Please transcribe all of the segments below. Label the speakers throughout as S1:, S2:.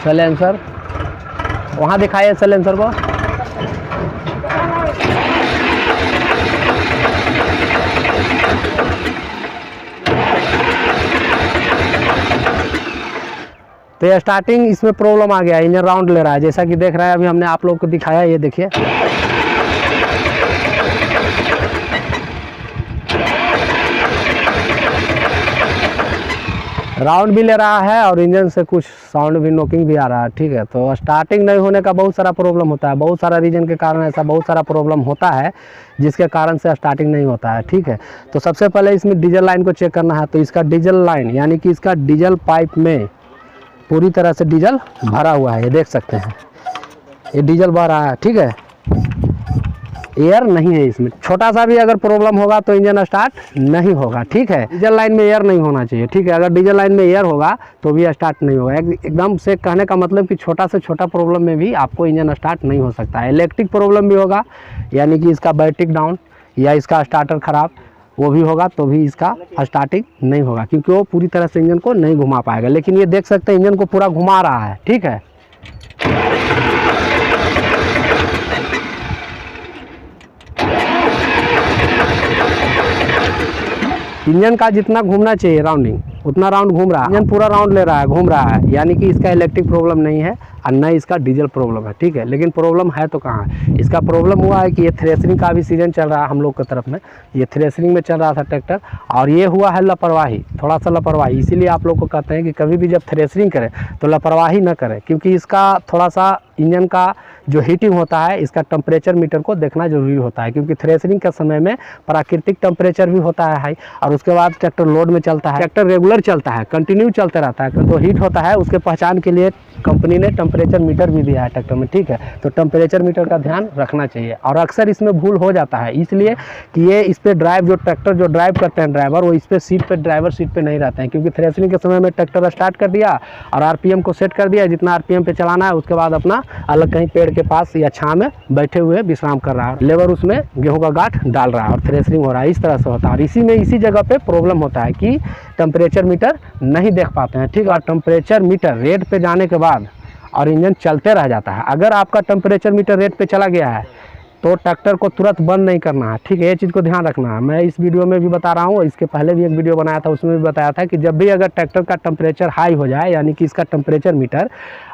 S1: Silencer वहाँ दिखाइए silencer को। तो ये स्टार्टिंग इसमें प्रॉब्लम आ गया, इंजन राउंड ले रहा है, जैसा कि देख रहा है अभी हमने आप लोग को दिखाया। ये देखिए राउंड भी ले रहा है और इंजन से कुछ साउंड भी, नॉकिंग भी आ रहा है। ठीक है, तो स्टार्टिंग नहीं होने का बहुत सारा प्रॉब्लम होता है, बहुत सारा रीजन के कारण ऐसा बहुत सारा प्रॉब्लम होता है जिसके कारण से स्टार्टिंग नहीं होता है। ठीक है, तो सबसे पहले इसमें डीजल लाइन को चेक करना है। तो इसका डीजल लाइन यानी कि इसका डीजल पाइप में पूरी तरह से डीजल भरा हुआ है, ये देख सकते हैं, ये डीजल भर रहा है। ठीक है, एयर नहीं है इसमें, छोटा सा भी अगर प्रॉब्लम होगा तो इंजन स्टार्ट नहीं होगा। ठीक है, डीजल लाइन में एयर नहीं होना चाहिए। ठीक है, अगर डीजल लाइन में एयर होगा तो भी स्टार्ट नहीं होगा। एकदम से कहने का मतलब कि छोटा से छोटा प्रॉब्लम में भी आपको इंजन स्टार्ट नहीं हो सकता है। इलेक्ट्रिक प्रॉब्लम भी होगा, यानी कि इसका बैटरी डाउन या इसका स्टार्टर ख़राब, वो भी होगा तो भी इसका स्टार्टिंग नहीं होगा, क्योंकि वो पूरी तरह से इंजन को नहीं घुमा पाएगा। लेकिन ये देख सकते हैं इंजन को पूरा घुमा रहा है। ठीक है, इंजन का जितना घूमना चाहिए राउंडिंग उतना राउंड घूम रहा है, इंजन पूरा राउंड ले रहा है, घूम रहा है, यानी कि इसका इलेक्ट्रिक प्रॉब्लम नहीं है और न इसका डीजल प्रॉब्लम है। ठीक है, लेकिन प्रॉब्लम है तो कहाँ है? इसका प्रॉब्लम हुआ है कि ये थ्रेशरिंग का भी सीजन चल रहा है हम लोग की तरफ में, ये थ्रेशरिंग में चल रहा था ट्रैक्टर, और ये हुआ है लापरवाही, थोड़ा सा लापरवाही। इसीलिए आप लोग को कहते हैं कि कभी भी जब थ्रेशरिंग करें तो लापरवाही न करें, क्योंकि इसका थोड़ा सा इंजन का जो हीटिंग होता है, इसका टेम्परेचर मीटर को देखना जरूरी होता है, क्योंकि थ्रेशरिंग के समय में प्राकृतिक टेम्परेचर भी होता है हाई, और उसके बाद ट्रैक्टर लोड में चलता है, ट्रैक्टर रेगुलर चलता है, कंटिन्यू चलते रहता है, तो हीट होता है। उसके पहचान के लिए कंपनी ने टेम्परेचर मीटर भी दिया है ट्रैक्टर में। ठीक है, तो टेम्परेचर मीटर का ध्यान रखना चाहिए, और अक्सर इसमें भूल हो जाता है, इसलिए कि ये इस पर ड्राइव, जो ट्रैक्टर जो ड्राइव करते हैं ड्राइवर, वो इस पर सीट पे, ड्राइवर सीट पे नहीं रहते हैं, क्योंकि थ्रेशरिंग के समय में ट्रैक्टर स्टार्ट कर दिया और आरपीएम को सेट कर दिया जितना आरपीएम पे चलाना है, उसके बाद अपना अलग कहीं पेड़ के पास या छां में बैठे हुए विश्राम कर रहा है, लेबर उसमें गेहूं का गांठ डाल रहा है और थ्रेशरिंग हो रहा है। इस तरह से होता है, और इसी जगह पे प्रॉब्लम होता है कि टेम्परेचर मीटर नहीं देख पाते हैं। ठीक है, और टेम्परेचर मीटर रेट पे जाने के बाद और इंजन चलते रह जाता है। अगर आपका टेम्परेचर मीटर रेट पे चला गया है तो ट्रैक्टर को तुरंत बंद नहीं करना है। ठीक है, ये चीज़ को ध्यान रखना है। मैं इस वीडियो में भी बता रहा हूँ, इसके पहले भी एक वीडियो बनाया था, उसमें भी बताया था कि जब भी अगर ट्रैक्टर का टेम्परेचर हाई हो जाए, यानी कि इसका टेम्परेचर मीटर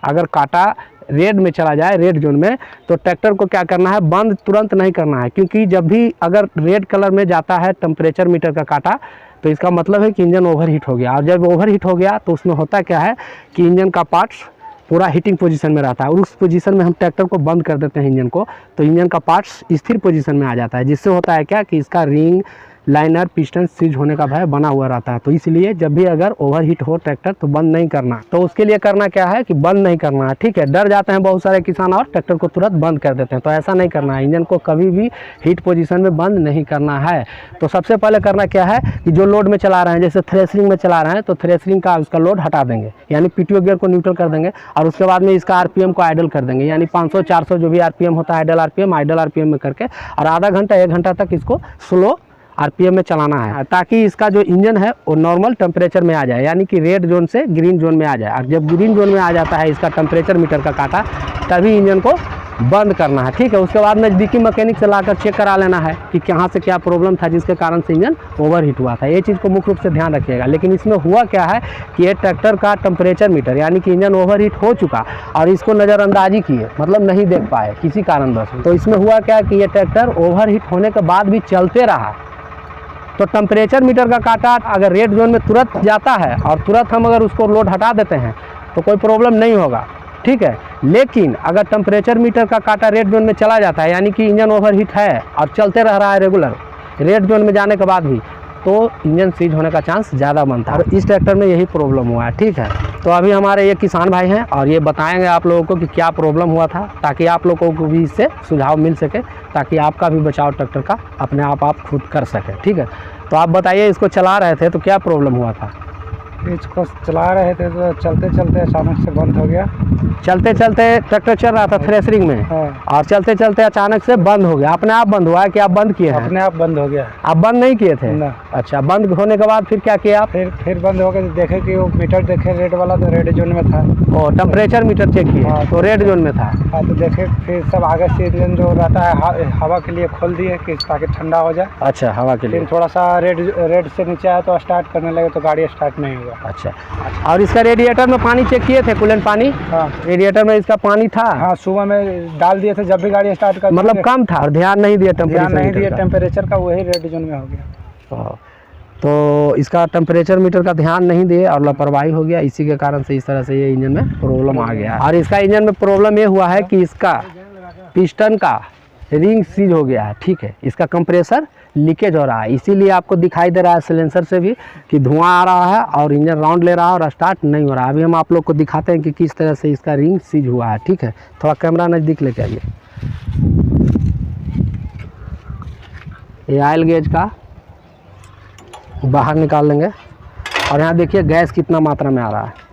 S1: अगर काटा रेड में चला जाए, रेड जोन में, तो ट्रैक्टर को क्या करना है, बंद तुरंत नहीं करना है, क्योंकि जब भी अगर रेड कलर में जाता है टेम्परेचर मीटर का काटा, तो इसका मतलब है कि इंजन ओवर हीट हो गया। और जब ओवर हीट हो गया तो उसमें होता क्या है कि इंजन का पार्ट्स पूरा हीटिंग पोजीशन में रहता है, और उस पोजीशन में हम ट्रैक्टर को बंद कर देते हैं इंजन को, तो इंजन का पार्ट्स स्थिर पोजीशन में आ जाता है, जिससे होता है क्या कि इसका रिंग, लाइनर, पिस्टन सीज होने का भय बना हुआ रहता है। तो इसलिए जब भी अगर ओवर हीट हो ट्रैक्टर तो बंद नहीं करना। तो उसके लिए करना क्या है कि बंद नहीं करना है। ठीक है, डर जाते हैं बहुत सारे किसान और ट्रैक्टर को तुरंत बंद कर देते हैं, तो ऐसा नहीं करना है। इंजन को कभी भी हीट पोजीशन में बंद नहीं करना है। तो सबसे पहले करना क्या है कि जो लोड में चला रहे हैं, जैसे थ्रेशरिंग में चला रहे हैं, तो थ्रेशरिंग का उसका लोड हटा देंगे, यानी पीटीओ गियर को न्यूट्रल कर देंगे, और उसके बाद में इसका आरपीएम को आइडल कर देंगे, यानी 500-400 जो भी आरपीएम होता है आइडल आरपीएम में करके, और आधा घंटा 1 घंटा तक इसको स्लो आरपीएम में चलाना है, ताकि इसका जो इंजन है वो नॉर्मल टेम्परेचर में आ जाए, यानी कि रेड जोन से ग्रीन जोन में आ जाए। और जब ग्रीन जोन में आ जाता है इसका टेम्परेचर मीटर का काटा, तभी इंजन को बंद करना है। ठीक है, उसके बाद नज़दीकी मैकेनिक से लाकर चेक करा लेना है कि कहाँ से क्या प्रॉब्लम था जिसके कारण से इंजन ओवर हीट हुआ था। ये चीज़ को मुख्य रूप से ध्यान रखिएगा। लेकिन इसमें हुआ क्या है कि ये ट्रैक्टर का टेम्परेचर मीटर, यानी कि इंजन ओवर हीट हो चुका और इसको नज़रअंदाजी किए, मतलब नहीं देख पाए किसी कारणवश। तो इसमें हुआ क्या कि ये ट्रैक्टर ओवर हीट होने के बाद भी चलते रहा। तो टेम्परेचर मीटर का काटा अगर रेड जोन में तुरंत जाता है और तुरंत हम अगर उसको लोड हटा देते हैं तो कोई प्रॉब्लम नहीं होगा। ठीक है, लेकिन अगर टेम्परेचर मीटर का काटा रेड जोन में चला जाता है, यानी कि इंजन ओवर हीट है और चलते रह रहा है रेगुलर रेड जोन में जाने के बाद भी, तो इंजन सीज होने का चांस ज़्यादा बनता है, और इस ट्रैक्टर में यही प्रॉब्लम हुआ है। ठीक है, तो अभी हमारे ये किसान भाई हैं और ये बताएंगे आप लोगों को कि क्या प्रॉब्लम हुआ था, ताकि आप लोगों को भी इससे सुझाव मिल सके, ताकि आपका भी बचाव ट्रैक्टर का अपने आप खुद कर सके। ठीक है, तो आप बताइए, इसको चला रहे थे तो क्या प्रॉब्लम हुआ था?
S2: इसको चला रहे थे तो चलते चलते अचानक से बंद हो गया।
S1: चलते चलते ट्रैक्टर चल रहा था थ्रेसरिंग में,
S2: हाँ।
S1: और चलते चलते अचानक से बंद हो गया। अपने आप बंद हुआ है कि आप बंद किए हैं?
S2: अपने आप बंद हो गया।
S1: आप बंद नहीं किए थे
S2: ना।
S1: अच्छा, बंद होने के बाद फिर क्या किया आप?
S2: फिर बंद हो गया तो देखे कि वो मीटर देखे रेड वाला, तो रेड जोन में था।
S1: ओ, टेम्परेचर मीटर चेक किए?
S2: हाँ।
S1: तो रेड जोन में था।
S2: हाँ, तो देखे फिर सब आगे से इंजन जो रहता है हवा के लिए खोल दिए कि ताकि ठंडा हो जाए।
S1: अच्छा, हवा के लिए।
S2: फिर थोड़ा सा रेड से नीचे आया तो स्टार्ट करने लगे तो गाड़ी स्टार्ट नहीं हुआ।
S1: अच्छा, और इसका रेडिएटर में पानी चेक किए थे, कूलेंट पानी?
S2: हाँ।
S1: रेडिएटर में इसका पानी था?
S2: हाँ, सुबह में डाल दिए थे जब भी गाड़ी स्टार्ट कर,
S1: मतलब कम था और ध्यान नहीं दिया
S2: टेम्परेचर का, वही रेड जोन में हो गया।
S1: तो इसका टेम्परेचर मीटर का ध्यान नहीं दिए और लापरवाही हो गया, इसी के कारण से इस तरह से ये इंजन में प्रॉब्लम आ गया। और इसका इंजन में प्रॉब्लम ये हुआ है कि इसका पिस्टन का रिंग सीज हो गया है, ठीक है। इसका कंप्रेसर लीकेज हो रहा है, इसीलिए आपको दिखाई दे रहा है सिलेंसर से भी कि धुआं आ रहा है और इंजन राउंड ले रहा है और स्टार्ट नहीं हो रहा है। अभी हम आप लोग को दिखाते हैं कि किस तरह से इसका रिंग सीज हुआ है, ठीक है। थोड़ा कैमरा नज़दीक लेके आइए। ये ऑयल गेज का बाहर निकाल लेंगे और यहाँ देखिए गैस कितना मात्रा में आ रहा है।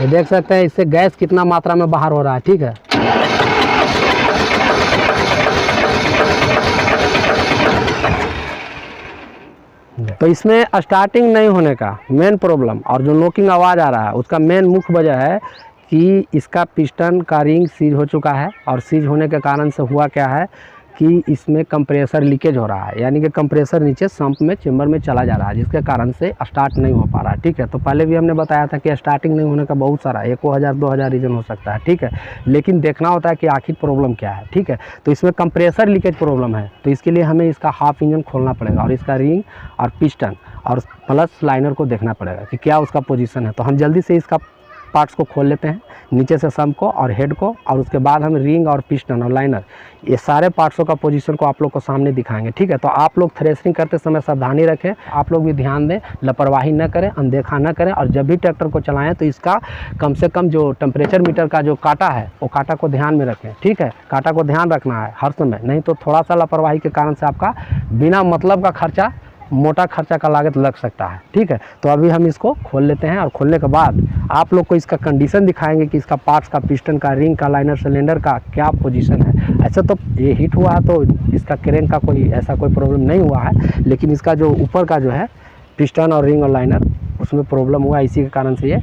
S1: ये देख सकते हैं इससे गैस कितना मात्रा में बाहर हो रहा है, ठीक है। तो इसमें स्टार्टिंग नहीं होने का मेन प्रॉब्लम और जो नॉकिंग आवाज़ आ रहा है उसका मेन मुख्य वजह है कि इसका पिस्टन का रिंग सीज हो चुका है। और सीज होने के कारण से हुआ क्या है कि इसमें कंप्रेसर लीकेज हो रहा है, यानी कि कंप्रेसर नीचे सम्प में चेम्बर में चला जा रहा है, जिसके कारण से स्टार्ट नहीं हो पा रहा है, ठीक है। तो पहले भी हमने बताया था कि स्टार्टिंग नहीं होने का बहुत सारा 1000-2000 रीज़न हो सकता है, ठीक है। लेकिन देखना होता है कि आखिर प्रॉब्लम क्या है, ठीक है। तो इसमें कंप्रेसर लीकेज प्रॉब्लम है, तो इसके लिए हमें इसका हाफ इंजन खोलना पड़ेगा और इसका रिंग और पिस्टन और प्लस लाइनर को देखना पड़ेगा कि क्या उसका पोजीशन है। तो हम जल्दी से इसका पार्ट्स को खोल लेते हैं, नीचे से सम को और हेड को, और उसके बाद हम रिंग और पिस्टन और लाइनर ये सारे पार्ट्सों का पोजीशन को आप लोग को सामने दिखाएंगे, ठीक है। तो आप लोग थ्रेसरिंग करते समय सावधानी रखें, आप लोग भी ध्यान दें, लापरवाही न करें, अनदेखा न करें, और जब भी ट्रैक्टर को चलाएं तो इसका कम से कम जो टेम्परेचर मीटर का जो कांटा है वो कांटा को ध्यान में रखें, ठीक है। कांटा को ध्यान रखना है हर समय, नहीं तो थोड़ा सा लापरवाही के कारण से आपका बिना मतलब का खर्चा, मोटा खर्चा का लागत लग सकता है, ठीक है। तो अभी हम इसको खोल लेते हैं और खोलने के बाद आप लोग को इसका कंडीशन दिखाएंगे कि इसका पार्ट्स का, पिस्टन का, रिंग का, लाइनर, सिलेंडर का क्या पोजीशन है। ऐसे तो ये हिट हुआ है तो इसका क्रेंक का कोई ऐसा कोई प्रॉब्लम नहीं हुआ है, लेकिन इसका जो ऊपर का जो है पिस्टन और रिंग और लाइनर उसमें प्रॉब्लम हुआ, इसी के कारण से ये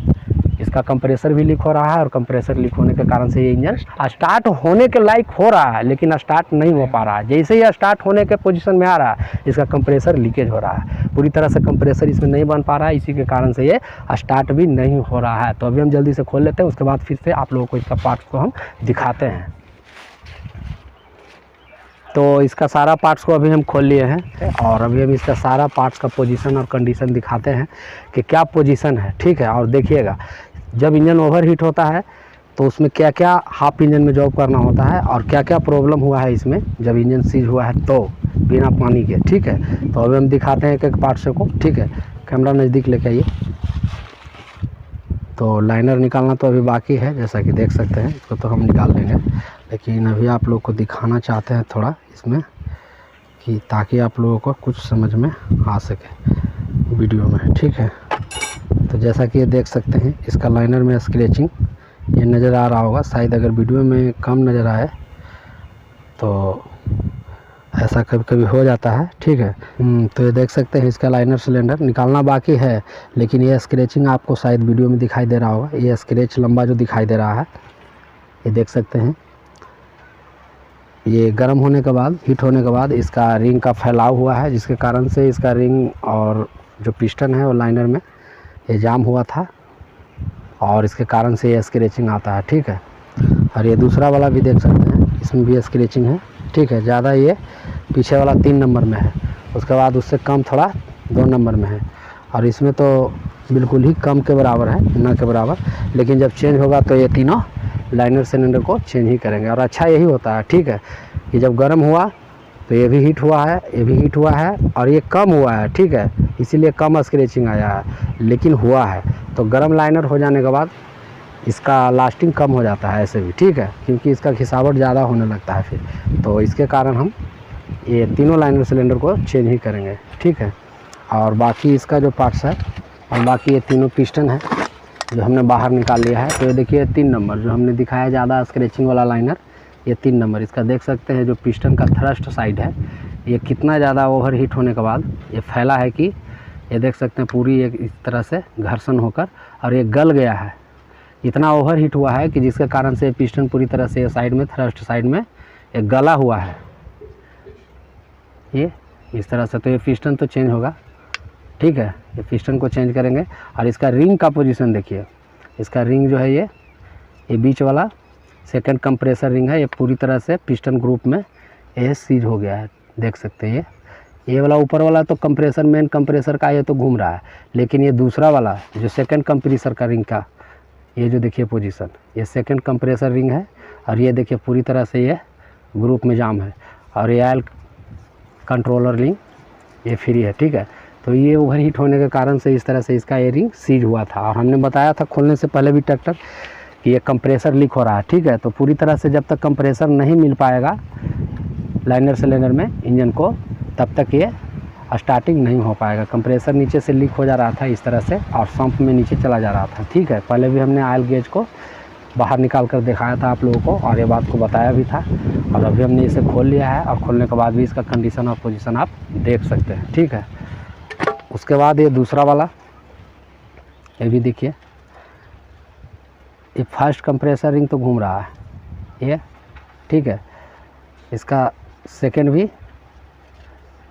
S1: इसका कंप्रेसर भी लीक हो रहा है और कंप्रेसर लीक होने के कारण से ये इंजन स्टार्ट होने के लायक हो रहा है लेकिन स्टार्ट नहीं हो पा रहा है। जैसे ही स्टार्ट होने के पोजीशन में आ रहा है इसका कंप्रेसर लीकेज हो रहा है, पूरी तरह से कंप्रेसर इसमें नहीं बन पा रहा है, इसी के कारण से ये स्टार्ट भी नहीं हो रहा है। तो अभी हम जल्दी से खोल लेते हैं, उसके बाद फिर से आप लोगों को इसका पार्ट्स को हम दिखाते हैं। तो इसका सारा पार्ट्स को अभी हम खोल लिए हैं और अभी हम इसका सारा पार्ट्स का पोजीशन और कंडीशन दिखाते हैं कि क्या पोजीशन है, ठीक है। और देखिएगा जब इंजन ओवर हीट होता है तो उसमें क्या क्या हाफ इंजन में जॉब करना होता है और क्या क्या प्रॉब्लम हुआ है इसमें जब इंजन सीज हुआ है तो बिना पानी के, ठीक है। तो अभी हम दिखाते हैं एक एक पार्ट्स को, ठीक है। कैमरा नज़दीक लेके आइए। तो लाइनर निकालना तो अभी बाकी है, जैसा कि देख सकते हैं, इसको तो हम निकाल लेंगे, लेकिन अभी आप लोग को दिखाना चाहते हैं थोड़ा इसमें कि ताकि आप लोगों को कुछ समझ में आ सके वीडियो में, ठीक है। तो जैसा कि ये देख सकते हैं इसका लाइनर में स्क्रैचिंग ये नज़र आ रहा होगा, शायद अगर वीडियो में कम नज़र आए तो ऐसा कभी कभी हो जाता है, ठीक है। तो ये देख सकते हैं इसका लाइनर सिलेंडर निकालना बाकी है, लेकिन ये स्क्रैचिंग आपको शायद वीडियो में दिखाई दे रहा होगा। ये स्क्रैच लंबा जो दिखाई दे रहा है ये देख सकते हैं, ये गर्म होने के बाद, हीट होने के बाद इसका रिंग का फैलाव हुआ है, जिसके कारण से इसका रिंग और जो पिस्टन है वो लाइनर में ये जाम हुआ था और इसके कारण से ये स्क्रैचिंग आता है, ठीक है। और ये दूसरा वाला भी देख सकते हैं, इसमें भी स्क्रैचिंग है, ठीक है। ज़्यादा ये पीछे वाला 3 नंबर में है, उसके बाद उससे कम थोड़ा 2 नंबर में है, और इसमें तो बिल्कुल ही कम के बराबर है, न के बराबर। लेकिन जब चेंज होगा तो ये तीनों लाइनर सिलेंडर को चेंज ही करेंगे। और अच्छा यही होता है, ठीक है, कि जब गर्म हुआ तो ये भी हीट हुआ है, ये भी हीट हुआ है और ये कम हुआ है, ठीक है, इसीलिए कम स्क्रैचिंग आया है, लेकिन हुआ है। तो गर्म लाइनर हो जाने के बाद इसका लास्टिंग कम हो जाता है ऐसे भी, ठीक है, क्योंकि इसका खिसावट ज़्यादा होने लगता है फिर। तो इसके कारण हम ये तीनों लाइनर सिलेंडर को चेंज ही करेंगे, ठीक है। और बाकी इसका जो पार्ट्स है और बाकी ये तीनों पिस्टन है जो हमने बाहर निकाल लिया है। तो ये देखिए 3 नंबर जो हमने दिखाया ज़्यादा स्क्रैचिंग वाला लाइनर, ये 3 नंबर इसका देख सकते हैं। जो पिस्टन का थ्रस्ट साइड है ये कितना ज़्यादा ओवर हीट होने के बाद ये फैला है कि ये देख सकते हैं पूरी एक इस तरह से घर्षण होकर और ये गल गया है। इतना ओवर हीट हुआ है कि जिसके कारण से पिस्टन पूरी तरह से साइड में थ्रस्ट साइड में एक गला हुआ है ये इस तरह से। तो ये पिस्टन तो चेंज होगा, ठीक है। ये पिस्टन को चेंज करेंगे और इसका रिंग का पोजीशन देखिए। इसका रिंग जो है ये बीच वाला सेकंड कंप्रेसर रिंग है, ये पूरी तरह से पिस्टन ग्रुप में ये सीज हो गया है, देख सकते हैं। ये वाला ऊपर वाला तो कंप्रेसर मेन कंप्रेसर का ये तो घूम रहा है, लेकिन ये दूसरा वाला जो सेकंड कंप्रेसर का रिंग का ये जो देखिए पोजीशन, ये सेकंड कंप्रेसर रिंग है और ये देखिए पूरी तरह से ये ग्रुप में जाम है। और ये ऑयल कंट्रोलर रिंग ये फ्री है, ठीक है। तो ये ओवर हीट होने के कारण से इस तरह से इसका ये रिंग सीज हुआ था। और हमने बताया था खोलने से पहले भी ट्रैक्टर कि ये कंप्रेसर लीक हो रहा है, ठीक है। तो पूरी तरह से जब तक कंप्रेसर नहीं मिल पाएगा लाइनर सिलेंडर में इंजन को, तब तक ये स्टार्टिंग नहीं हो पाएगा। कंप्रेसर नीचे से लीक हो जा रहा था इस तरह से और सम्प में नीचे चला जा रहा था, ठीक है। पहले भी हमने ऑयल गेज को बाहर निकाल कर दिखाया था आप लोगों को और ये बात को बताया भी था। और अभी हमने इसे खोल लिया है और खोलने के बाद भी इसका कंडीशन और पोजीशन आप देख सकते हैं, ठीक है। उसके बाद ये दूसरा वाला ये भी देखिए, ये फर्स्ट कंप्रेसर रिंग तो घूम रहा है ये, ठीक है। इसका सेकंड भी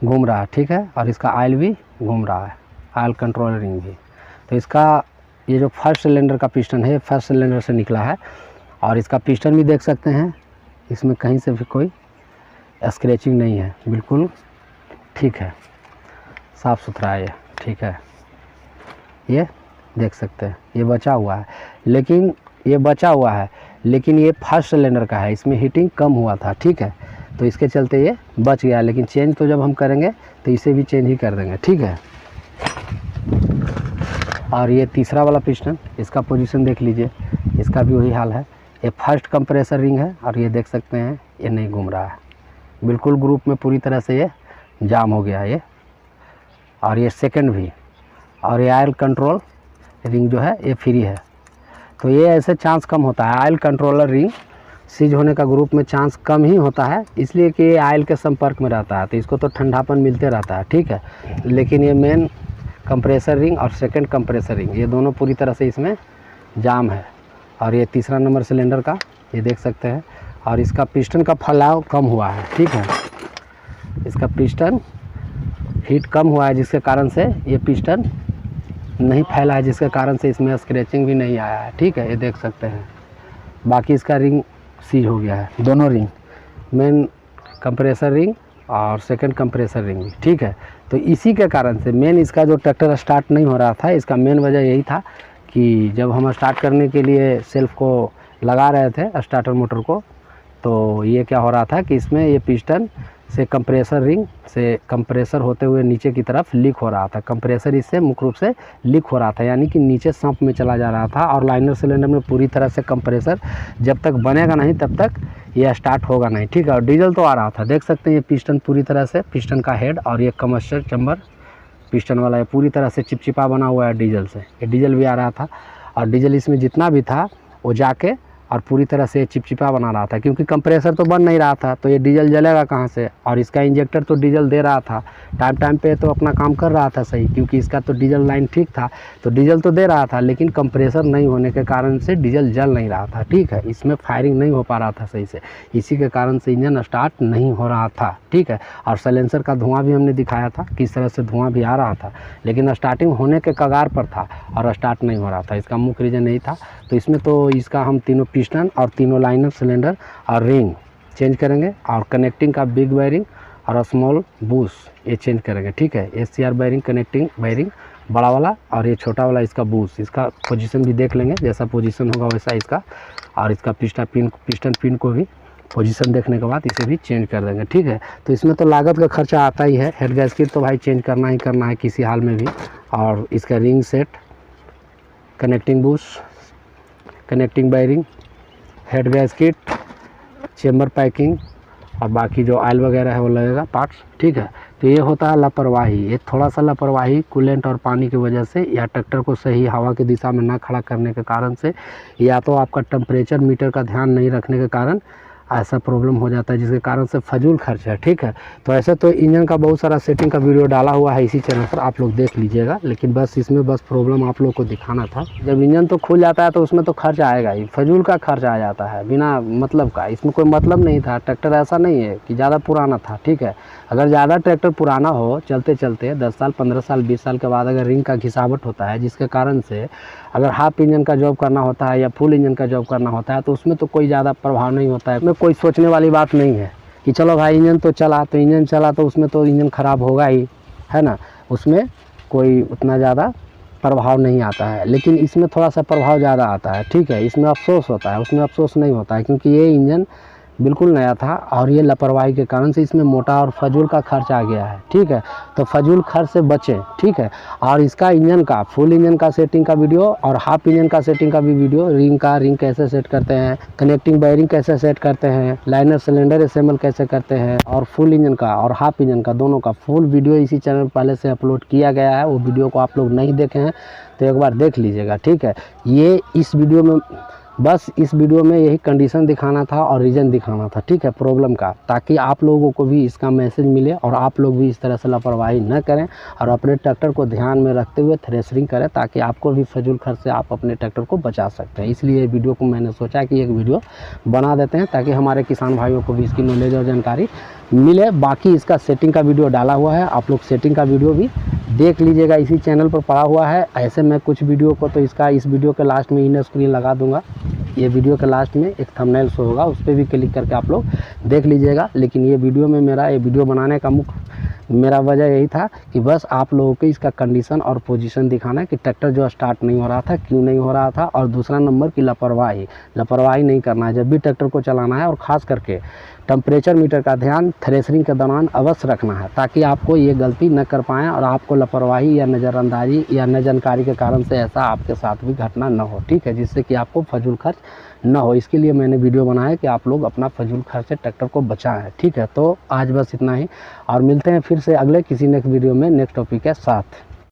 S1: घूम रहा है, ठीक है। और इसका ऑयल भी घूम रहा है, ऑयल कंट्रोल रिंग भी। तो इसका ये जो फर्स्ट सिलेंडर का पिस्टन है फर्स्ट सिलेंडर से निकला है और इसका पिस्टन भी देख सकते हैं। इसमें कहीं से भी कोई स्क्रैचिंग नहीं है, बिल्कुल ठीक है, साफ़ सुथरा है ये, ठीक है। ये देख सकते हैं ये बचा हुआ है, लेकिन ये फर्स्ट सिलेंडर का है, इसमें हीटिंग कम हुआ था, ठीक है। तो इसके चलते ये बच गया, लेकिन चेंज तो जब हम करेंगे तो इसे भी चेंज ही कर देंगे, ठीक है। और ये तीसरा वाला पिस्टन, इसका पोजीशन देख लीजिए, इसका भी वही हाल है। ये फर्स्ट कंप्रेसर रिंग है और ये देख सकते हैं ये नहीं घूम रहा है, बिल्कुल ग्रुप में पूरी तरह से ये जाम हो गया है ये। और ये सेकंड भी, और ये ऑयल कंट्रोल रिंग जो है ये फ्री है। तो ये ऐसे चांस कम होता है, ऑयल कंट्रोलर रिंग सीज होने का ग्रुप में चांस कम ही होता है, इसलिए कि ये ऑयल के संपर्क में रहता है तो इसको तो ठंडापन मिलते रहता है, ठीक है। लेकिन ये मेन कंप्रेसर रिंग और सेकंड कंप्रेसर रिंग ये दोनों पूरी तरह से इसमें जाम है। और ये तीसरा नंबर सिलेंडर का ये देख सकते हैं। और इसका पिस्टन का फैलाव कम हुआ है, ठीक है। इसका पिस्टन हीट कम हुआ है जिसके कारण से ये पिस्टन नहीं फैला है, जिसके कारण से इसमें स्क्रैचिंग भी नहीं आया है, ठीक है। ये देख सकते हैं। बाकी इसका रिंग सीज हो गया है, दोनों रिंग, मेन कंप्रेसर रिंग और सेकंड कंप्रेसर रिंग, ठीक है। तो इसी के कारण से मेन इसका जो ट्रैक्टर स्टार्ट नहीं हो रहा था, इसका मेन वजह यही था कि जब हम स्टार्ट करने के लिए सेल्फ को लगा रहे थे स्टार्टर मोटर को, तो ये क्या हो रहा था कि इसमें ये पिस्टन से कंप्रेसर रिंग से कंप्रेसर होते हुए नीचे की तरफ लीक हो रहा था। कंप्रेसर इससे मुख्य रूप से लीक हो रहा था, यानी कि नीचे सम्प में चला जा रहा था। और लाइनर सिलेंडर में पूरी तरह से कंप्रेसर जब तक बनेगा नहीं तब तक ये स्टार्ट होगा नहीं, ठीक है। और डीजल तो आ रहा था, देख सकते हैं ये पिस्टन पूरी तरह से, पिस्टन का हेड और ये कमर्शियल चैम्बर पिस्टन वाला ये पूरी तरह से चिपचिपा बना हुआ है डीजल से। ये डीजल भी आ रहा था और डीजल इसमें जितना भी था वो जाके और पूरी तरह से चिपचिपा बना रहा था, क्योंकि कंप्रेसर तो बन नहीं रहा था तो ये डीजल जलेगा कहाँ से। और इसका इंजेक्टर तो डीजल दे रहा था टाइम पे, तो अपना काम कर रहा था सही, क्योंकि इसका तो डीजल लाइन ठीक था, तो डीजल तो दे रहा था, लेकिन कंप्रेसर नहीं होने के कारण से डीजल जल नहीं रहा था, ठीक है। इसमें फायरिंग नहीं हो पा रहा था सही से, इसी के कारण से इंजन स्टार्ट नहीं हो रहा था, ठीक है। और साइलेंसर का धुआं भी हमने दिखाया था, किस तरह से धुआं भी आ रहा था, लेकिन स्टार्टिंग होने के कगार पर था और स्टार्ट नहीं हो रहा था। इसका मुख्य रीज़न यही था। तो इसमें तो इसका हम तीनों पिस्टन और तीनों लाइनर सिलेंडर और रिंग चेंज करेंगे, और कनेक्टिंग का बिग वायरिंग और स्मॉल बूस ये चेंज करेंगे, ठीक है। SCR वायरिंग, कनेक्टिंग वायरिंग बड़ा वाला और ये छोटा वाला इसका बूस, इसका पोजीशन भी देख लेंगे, जैसा पोजीशन होगा वैसा इसका। और इसका पिस्टन पिन को भी पोजीशन देखने के बाद इसे भी चेंज कर देंगे, ठीक है। तो इसमें तो लागत का खर्चा आता ही है, हेड गैस्केट तो भाई चेंज करना ही करना है किसी हाल में भी। और इसका ring set, connecting bush, connecting wiring, head gasket, chamber packing और बाकी जो ऑयल वगैरह है वो लगेगा पार्ट्स, ठीक है। तो ये होता है लापरवाही, ये थोड़ा सा लापरवाही कूलेंट और पानी की वजह से, या ट्रैक्टर को सही हवा की दिशा में ना खड़ा करने के कारण से, या तो आपका टेम्परेचर मीटर का ध्यान नहीं रखने के कारण ऐसा प्रॉब्लम हो जाता है, जिसके कारण से फजूल खर्च है, ठीक है। तो ऐसे तो इंजन का बहुत सारा सेटिंग का वीडियो डाला हुआ है इसी चैनल पर, आप लोग देख लीजिएगा। लेकिन बस इसमें बस प्रॉब्लम आप लोग को दिखाना था। जब इंजन तो खुल जाता है तो उसमें तो खर्च आएगा ही, फजूल का खर्च आ जाता है बिना मतलब का। इसमें कोई मतलब नहीं था, ट्रैक्टर ऐसा नहीं है कि ज़्यादा पुराना था, ठीक है। अगर ज़्यादा ट्रैक्टर पुराना हो, चलते चलते 10 साल 15 साल 20 साल के बाद अगर रिंग का घिसावट होता है, जिसके कारण से अगर हाफ इंजन का जॉब करना होता है या फुल इंजन का जॉब करना होता है, तो उसमें तो कोई ज़्यादा प्रभाव नहीं होता है। उसमें कोई सोचने वाली बात नहीं है कि चलो भाई इंजन तो चला, तो इंजन चला तो उसमें तो इंजन ख़राब होगा ही, है ना। उसमें कोई उतना ज़्यादा प्रभाव नहीं आता है। लेकिन इसमें थोड़ा सा प्रभाव ज़्यादा आता है, ठीक है। इसमें अफसोस होता है, उसमें अफसोस नहीं होता है, क्योंकि ये इंजन बिल्कुल नया था और ये लापरवाही के कारण से इसमें मोटा और फजूल का खर्च आ गया है, ठीक है। तो फजूल खर्च से बचें, ठीक है। और इसका इंजन का फुल इंजन का सेटिंग का वीडियो और हाफ इंजन का सेटिंग का भी वीडियो, रिंग कैसे सेट करते हैं, कनेक्टिंग वायरिंग कैसे सेट करते हैं, लाइनर सिलेंडर असेंबल कैसे करते हैं, और फुल इंजन का और हाफ इंजन का दोनों का फुल वीडियो इसी चैनल पहले से अपलोड किया गया है। वो वीडियो को आप लोग नहीं देखे हैं तो एक बार देख लीजिएगा, ठीक है। ये इस वीडियो में बस इस वीडियो में यही कंडीशन दिखाना था और रीज़न दिखाना था, ठीक है, प्रॉब्लम का, ताकि आप लोगों को भी इसका मैसेज मिले और आप लोग भी इस तरह से लापरवाही न करें और अपने ट्रैक्टर को ध्यान में रखते हुए थ्रेशरिंग करें, ताकि आपको भी फजूल खर्च से आप अपने ट्रैक्टर को बचा सकते हैं। इसलिए वीडियो को मैंने सोचा कि एक वीडियो बना देते हैं, ताकि हमारे किसान भाइयों को भी इसकी नॉलेज और जानकारी मिले। बाकी इसका सेटिंग का वीडियो डाला हुआ है, आप लोग सेटिंग का वीडियो भी देख लीजिएगा, इसी चैनल पर पड़ा हुआ है। ऐसे मैं कुछ वीडियो को तो इस वीडियो के लास्ट में इन स्क्रीन लगा दूंगा, ये वीडियो के लास्ट में एक थंबनेल शो होगा, उस पर भी क्लिक करके आप लोग देख लीजिएगा। लेकिन ये वीडियो में ये वीडियो बनाने का मेरा वजह यही था कि बस आप लोगों को इसका कंडीशन और पोजीशन दिखाना है कि ट्रैक्टर जो स्टार्ट नहीं हो रहा था, क्यों नहीं हो रहा था, और दूसरा नंबर की लापरवाही नहीं करना है जब भी ट्रैक्टर को चलाना है। और ख़ास करके टेम्परेचर मीटर का ध्यान थ्रेशरिंग के दौरान अवश्य रखना है, ताकि आपको ये गलती न कर पाएँ और आपको लापरवाही या नज़रअंदाजी या न जानकारी के कारण से ऐसा आपके साथ भी घटना न हो, ठीक है, जिससे कि आपको फजूल खर्च न हो। इसके लिए मैंने वीडियो बनाया कि आप लोग अपना फजूल खर्च से ट्रैक्टर को बचाएं, ठीक है। तो आज बस इतना ही, और मिलते हैं फिर से अगले किसी नेक्स्ट वीडियो में नेक्स्ट टॉपिक के साथ।